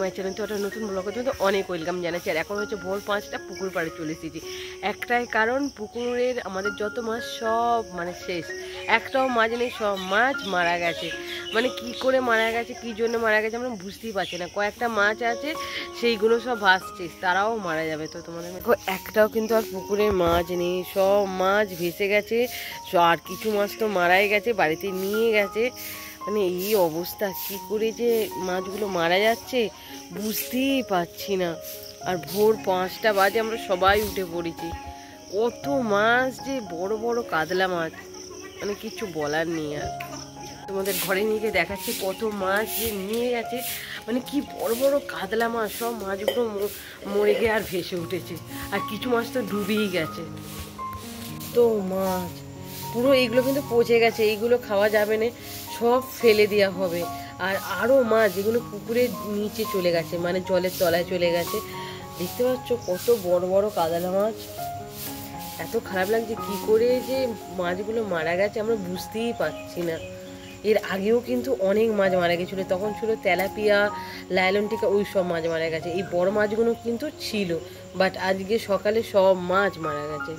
My channel. তো ওটা নতুন ব্লগের জন্য অনেক ওয়েলকাম জানাচ্ছি। আর এখন হচ্ছে ভোর 5টা, পুকুর পাড়ে চলে এসেছি। একটাই কারণ, পুকুরের আমাদের যত মাছ সব মানে শেষ, একটাও মাছ নেই, সব মাছ মারা গেছে। মানে কি করে মারা গেছে, কি জন্য মারা গেছে আমরা বুঝতেই পারছি না। কয়েকটা মাছ আছে সেইগুলো সব ভাসছে, তারাও মারা যাবে। তো তোমাদের দেখো একটাও কিন্তু আর পুকুরে মাছ নেই, সব মাছ ভেসে গেছে। আর কিছু মাছ তো মারাই গেছে, বাড়িতে নিয়ে গেছে। মানে এই অবস্থা, কি করে যে মাছগুলো মারা যাচ্ছে বুঝতেই পারছি না। আর ভোর 5টা বাজে, আমরা সবাই উঠে পড়েছি। কত মাছ, যে বড় বড় কাতলা মাছ, মানে কিছু বলার নেই। আর তোমাদের ঘরে নিয়ে গিয়ে দেখাচ্ছি কত মাছ যে নিয়ে গেছে। মানে কি বড় বড় কাতলা মাছ, সব মাছগুলো মরে গিয়ে আর ভেসে উঠেছে। আর কিছু মাছ তো ডুবেই গেছে। তো মাছ পুরো এইগুলো কিন্তু পচে গেছে, এইগুলো খাওয়া যাবে না, সব ফেলে দেওয়া হবে। আর আরও মাছ যেগুলো পুকুরের নিচে চলে গেছে, মানে জলের তলায় চলে গেছে। দেখতে পাচ্ছ কত বড় বড় কাতলা মাছ। এত খারাপ লাগছে, কি করে যে মাছগুলো মারা গেছে আমরা বুঝতেই পারছি না। এর আগেও কিন্তু অনেক মাছ মারা গেছিলো, তখন ছিল তেলাপিয়া, লাইলনটিকা, ওই সব মাছ মারা গেছে। এই বড় মাছগুলো কিন্তু ছিল, বাট আজকে সকালে সব মাছ মারা গেছে।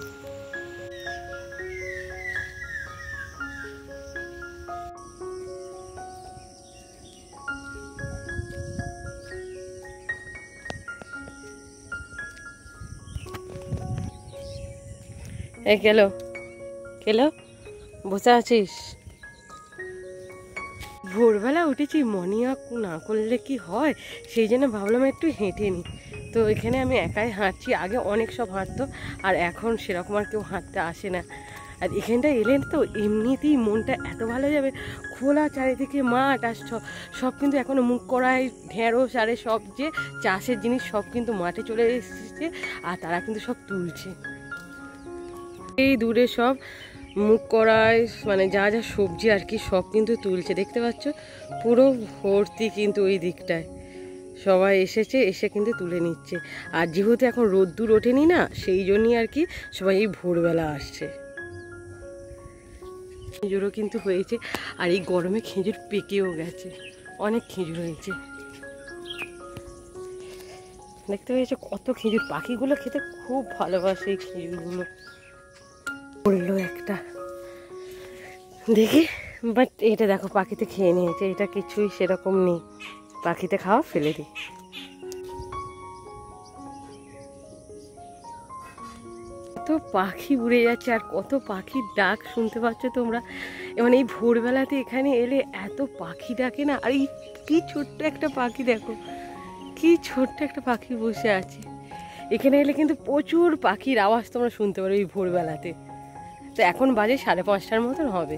এই গেলো বসে আছিস? ভোরবেলা উঠেছি, মর্নিং ওয়াক না করলে কি হয়, সেই জন্য ভাবলাম একটু হেঁটে নিই। তো এখানে আমি একাই হাঁটছি, আগে অনেক সব হাঁটতো, আর এখন সেরকম আর কেউ হাঁটতে আসে না। আর এখানটা এলেন তো এমনিতেই মনটা এত ভালো যাবে। খোলা চারিদিকে মাঠ, আর সব কিন্তু এখনও মুখ করায় ঢেঁড়স আরে সব যে চাষের জিনিস সব কিন্তু মাঠে চলে এসেছে, আর তারা কিন্তু সব তুলছে। এই দূরে সব মুখ করায় মানে যা যা সবজি আর কি সব কিন্তু তুলছে, দেখতে পাচ্ছ পুরো ভর্তি কিন্তু ওই দিকটায় সবাই এসেছে, এসে কিন্তু তুলে নিচ্ছে। আর যেহেতু এখন রোদ্দুর ওঠেনি না, সেই জন্যই আর কি সবাই এই ভোরবেলা আসছে। খেজুরও কিন্তু হয়েছে, আর এই গরমে খেজুর পেকেও গেছে, অনেক খেজুর হয়েছে। দেখতে পেয়েছো কত খেজুর, পাখিগুলো খেতে খুব ভালোবাসে এই খেজুরগুলো। পড়লো একটা দেখি, বাট এটা দেখো পাখিতে খেয়ে নিয়েছে, এটা কিছুই সেরকম নেই, পাখিতে খাওয়া ফেলে দিই। কত পাখি উড়ে যাচ্ছে, আর কত পাখির ডাক শুনতে পাচ্ছ তোমরা। মানে এই ভোরবেলাতে এখানে এলে এত পাখি ডাকে না। আর এই কি ছোট্ট একটা পাখি দেখো, কি ছোট্ট একটা পাখি বসে আছে। এখানে এলে কিন্তু প্রচুর পাখির আওয়াজ তোমরা শুনতে পারো এই ভোরবেলাতে। তো এখন বাজে 5:30টার মতন হবে।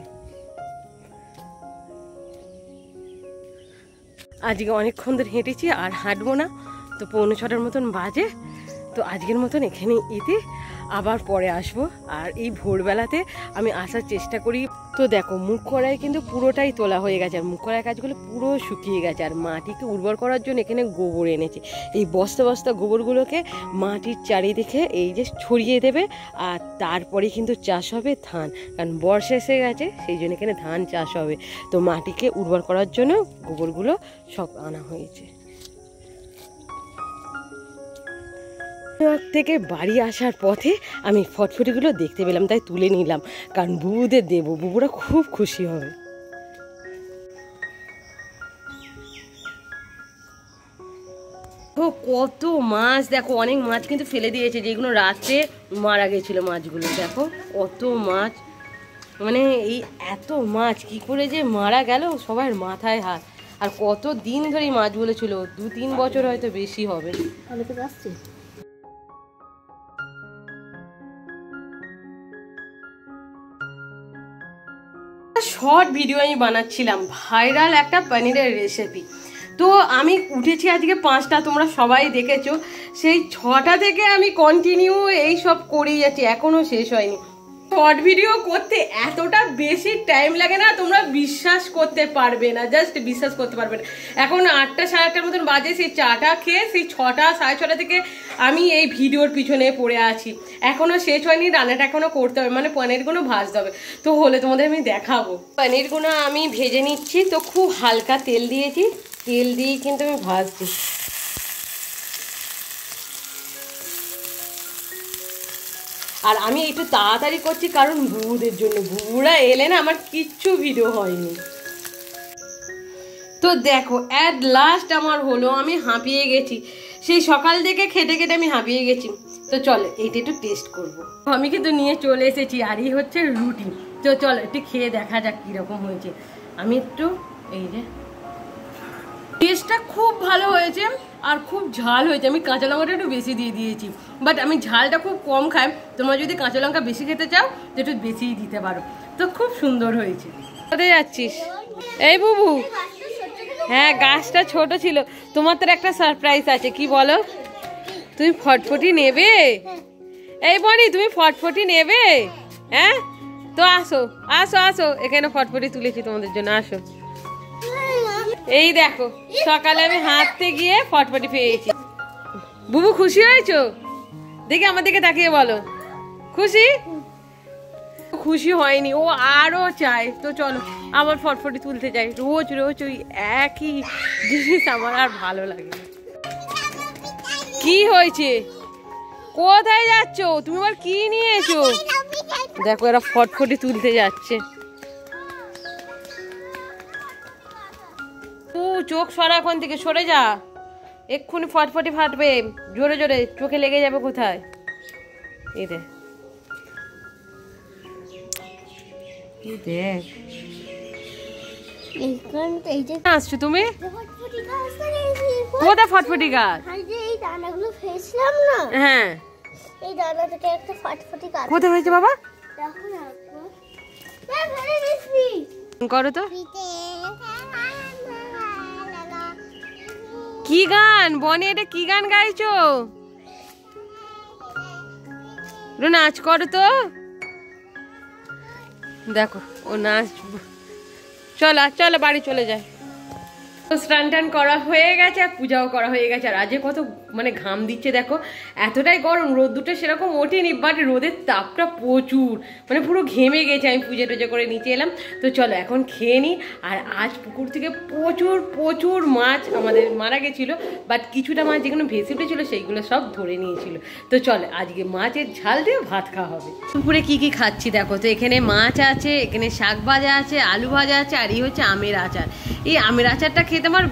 আজকে অনেকক্ষণ ধরে হেঁটেছি, আর হাঁটবো না। তো 5:45টার মতন বাজে। তো আজকের মতন এখানে এতে আবার পরে আসবো। আর এই ভোরবেলাতে আমি আসার চেষ্টা করি। তো দেখো মুখ কড়াই কিন্তু পুরোটাই তোলা হয়ে গেছে, আর মুখ কড়াই কাজগুলো পুরো শুকিয়ে গেছে। আর মাটিকে উর্বর করার জন্য এখানে গোবর এনেছে। এই বস্তা বস্তা গোবরগুলোকে মাটির চারিদিকে এই যে ছড়িয়ে দেবে, আর তারপরে কিন্তু চাষ হবে ধান। কারণ বর্ষা এসে গেছে, সেই জন্য এখানে ধান চাষ হবে। তো মাটিকে উর্বর করার জন্য গোবরগুলো সব আনা হয়েছে। থেকে বাড়ি আসার পথে আমি ফটফটিগুলো দেখতে পেলাম, তাই তুলে নিলাম, কারণ বুবুদের দেবো, বুবুরা খুব খুশি হবে। কত মাছ দেখো, অনেক মাছ কিন্তু ফেলে দিয়েছে, যেগুলো রাত্রে মারা গেছিল মাছগুলো। দেখো কত মাছ, মানে এই এত মাছ কি করে যে মারা গেল সবার মাথায় হাত। আর কত দিন ধরে এই মাছগুলো ছিল, 2-3 বছর হয়তো বেশি হবে। শর্ট ভিডিও আমি বানাচ্ছিলাম, ভাইরাল একটা পনিরের রেসিপি। তো আমি উঠেছি আজকে 5টা, তোমরা সবাই দেখেছো। সেই 6টা থেকে আমি কন্টিনিউ এই সব করেই যাচ্ছি, এখনো শেষ হয়নি। শর্ট ভিডিও করতে এতটা বেশি টাইম লাগে না, তোমরা বিশ্বাস করতে পারবে না, জাস্ট বিশ্বাস করতে পারবে না। এখন 8টা 8:30টার মতন বাজে, সেই চাটা খেয়ে সেই 6টা 6:30 থেকে আমি এই ভিডিওর পিছনে পড়ে আছি। এখনো শেষ হয়নি, রান্নাটা এখনো করতে হবে, মানে পনিরগুলো ভাজতে হবে। তো হলে তোমাদের আমি দেখাবো। পনিরগুলো আমি ভেজে নিচ্ছি। তো খুব হালকা তেল দিয়েছি, তেল দিয়েই কিন্তু আমি ভাজছি। আর আমি একটু তাড়াতাড়ি করছি কারণ বুবুদের জন্য, বুবুরা এলে না আমার কিচ্ছু ভিডিও হয়নি। তো দেখো অ্যাট লাস্ট আমার হলো, আমি হাঁপিয়ে গেছি, সেই সকাল থেকে খেটে খেটে আমি হাঁপিয়ে গেছি। তো চলো এইটা একটু টেস্ট করব। আমি কিন্তু নিয়ে চলে এসেছি, আর এই হচ্ছে রুটি। তো চলো একটু খেয়ে দেখা যাক কীরকম হয়েছে। আমি একটু এই যে টেস্টটা খুব ভালো হয়েছে আর খুব ঝাল হয়েছে। আমি কাঁচা লঙ্কাটা একটু বেশি দিয়ে দিয়েছি, বাট আমি ঝালটা খুব কম খাই। তোমরা যদি কাঁচা লঙ্কা বেশি খেতে চাও তো একটু বেশিই দিতে পারো। তো খুব সুন্দর হয়েছে। কোথায় যাচ্ছিস এই বুবু? হ্যাঁ গাছটা ছোট ছিল, তোমার তো একটা সারপ্রাইজ আছে। কি বলো? তুমি ফটফটি নেবে? এই বনি তুমি ফটফটি নেবে? হ্যাঁ তো আসো আসো আসো, এখানে ফটফটি তুলেছি তোমাদের জন্য, আসো। এই দেখো সকালে আমি হাঁটতে গিয়ে ফটফটি পেয়েছি। বুবু খুশি হয়েছো? দেখি আমার দিকে তাকিয়ে বলো খুশি? খুশি হয়নি, ও আরো চায়। তো চলো আবার ফটফটি তুলতে যাই। রোজ রোজ ওই একই জিনিস আমার আর ভালো লাগে না। কি হয়েছে? কোথায় যাচ্ছ তুমি? আবার কি নিয়েছো? দেখো এরা ফটফটি তুলতে যাচ্ছে। চোখ সরা, এখন থেকে সরে যা, এক্ষুনি ফটফটি ফাটবে জোরে জোরে, চোখে লেগে যাবে। কোথায়? এই দেখ দেখ আসছো তুমি? কোথায় ফটফটি গাছ? হ্যাঁ কোথায় হয়েছে বাবা? করো তো। কি গান বনি? এটা কি গান গাইছো? নাচ করো তো। দেখো ও নাচ। চলো চলো বাড়ি চলে যায়। স্নান টান করা হয়ে গেছে আর পূজাও করা হয়ে গেছে। আর আজকে কত মানে ঘাম দিচ্ছে দেখো, এতটাই গরম। রোদ্দুরটা সেরকম ওঠেনি, বাট রোদের তাপটা প্রচুর, মানে পুরো ঘেমে গেছে। আমি পুজো টুজো করে নিচে এলাম। তো চলো এখন খেয়ে নিই। আর আজ পুকুর থেকে প্রচুর প্রচুর মাছ আমাদের মারা গেছিলো, বাট কিছুটা মাছ যেগুলো ভেসে উঠেছিলো সেইগুলো সব ধরে নিয়েছিল। তো চলো আজকে মাছের ঝাল দিয়ে ভাত খাওয়া হবে। দুপুরে কি কি খাচ্ছি দেখো। তো এখানে মাছ আছে, এখানে শাক ভাজা আছে, আলু ভাজা আছে, আর এই হচ্ছে আমের আচার। এই আমের আচারটা খেতে আমার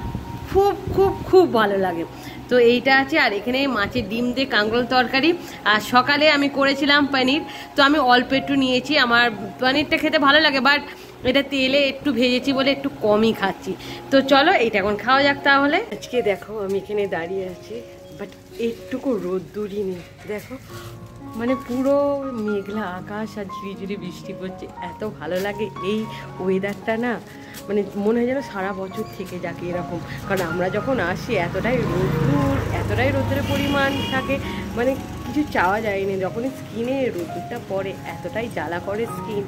খুব খুব খুব ভালো লাগে। তো এইটা আছে, আর এখানে মাছের ডিম দিয়ে কাঁকরোল তরকারি। আর সকালে আমি করেছিলাম পনির, তো আমি অল্প একটু নিয়েছি। আমার পনিরটা খেতে ভালো লাগে, বাট এটা তেলে একটু ভেজেছি বলে একটু কমই খাচ্ছি। তো চলো এইটা এখন খাওয়া যাক তাহলে। আজকে দেখো আমি এখানে দাঁড়িয়ে আছি, বাট একটুকু রোদ্দুরই নেই। দেখো মানে পুরো মেঘলা আকাশ আর ঝিরিঝিরি বৃষ্টি পড়ছে। এত ভালো লাগে এই ওয়েদারটা না, মানে মনে হয় যেন সারা বছর থেকে যাকে এরকম। কারণ আমরা যখন আসি এতটাই রোদ্দুরের পরিমাণ থাকে, মানে কিছু চাওয়া যায়নি। যখনই স্কিনে রোদ্দুরটা পড়ে এতটাই জ্বালা করে স্কিন,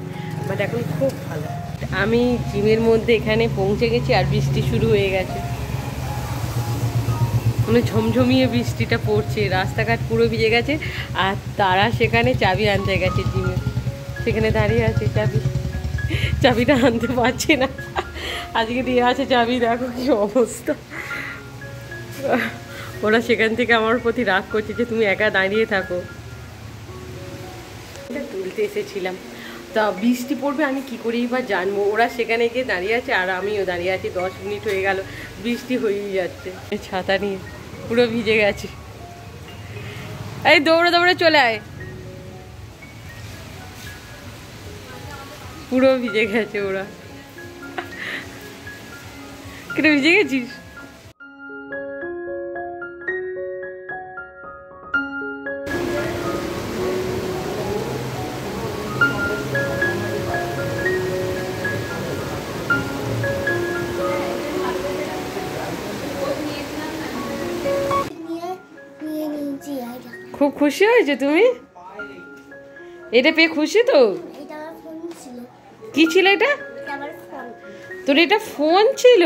বাট এখন খুব ভালো। আমি জিমের মধ্যে এখানে পৌঁছে গেছি আর বৃষ্টি শুরু হয়ে গেছে, মানে ঝমঝমিয়ে বৃষ্টিটা পড়ছে, রাস্তাঘাট পুরো ভিজে গেছে। আর তারা সেখানে চাবি আনতে গেছে জিমে, সেখানে দাঁড়িয়ে আছে, চাবিটা আনতে পারছে না। আজকে দিয়ে আছে চাবি, দেখো কি অবস্থা। ওরা সেখান থেকে আমার প্রতি রাগ করছে যে তুমি একা দাঁড়িয়ে থাকো। তুলতে এসেছিলাম, তা বৃষ্টি পড়বে আমি কি করেই বা জানবো। ওরা সেখানে গিয়ে দাঁড়িয়ে আছে আর আমিও দাঁড়িয়ে আছি। 10 মিনিট হয়ে গেল, বৃষ্টি হয়েই যাচ্ছে। ছাতা নিয়ে পুরো ভিজে গেছে। এই দৌড়ে দৌড়ে চলে আয়, পুরো ভিজে গেছে ওরা। কেন ভিজে গেছিস? খুব খুশি হয়েছে তুমি? এটা পেয়ে খুশি তো? কি ছিল এটা? তোর এটা ফোন ছিল?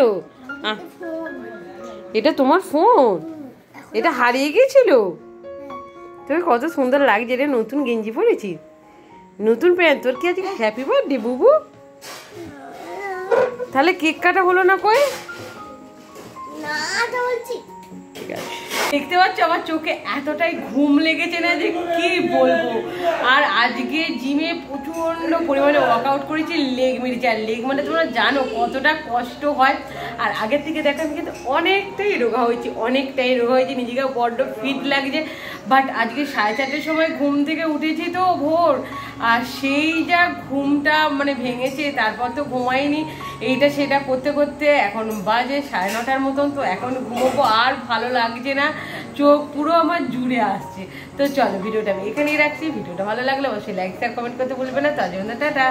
এটা তোমার ফোন? এটা হারিয়ে গিয়েছিল? তোর কত সুন্দর লাগছে রে, নতুন গেঞ্জি পরেছিস, নতুন প্যান্ট। তোর কি আজকে হ্যাপি বার্থডে বুবু? তাহলে কেক কাটা হলো না কই? ঠিক আছে। দেখতে পাচ্ছ আমার চোখে এতটাই ঘুম লেগেছে না যে কি বলবো। আর আজকে জিমে প্রচন্ড পরিমাণে ওয়ার্কআউট করেছি, লেগ মেরেছি। আর লেগ মানে তোমরা জানো কতটা কষ্ট হয়। আর আগের থেকে দেখো আমি কিন্তু অনেকটাই রোগা হয়েছি, নিজেকে বড্ড ফিট লাগছে। বাট আজকে 4:30টার সময় ঘুম থেকে উঠেছি তো ভোর, আর সেই যা ঘুমটা মানে ভেঙেছে, তারপর তো ঘুমাইনি, এইটা সেটা করতে করতে এখন বাজে 9:30 মতন। তো এখন ঘুমোবো, আর ভালো লাগছে না, চোখ পুরো আমার জুড়ে আসছে। তো চলো ভিডিওটা আমি এখানেই রাখছি। ভিডিওটা ভালো লাগলে অবশ্যই লাইক শেয়ার কমেন্ট করতে ভুলবে না। তার জন্য টাটা।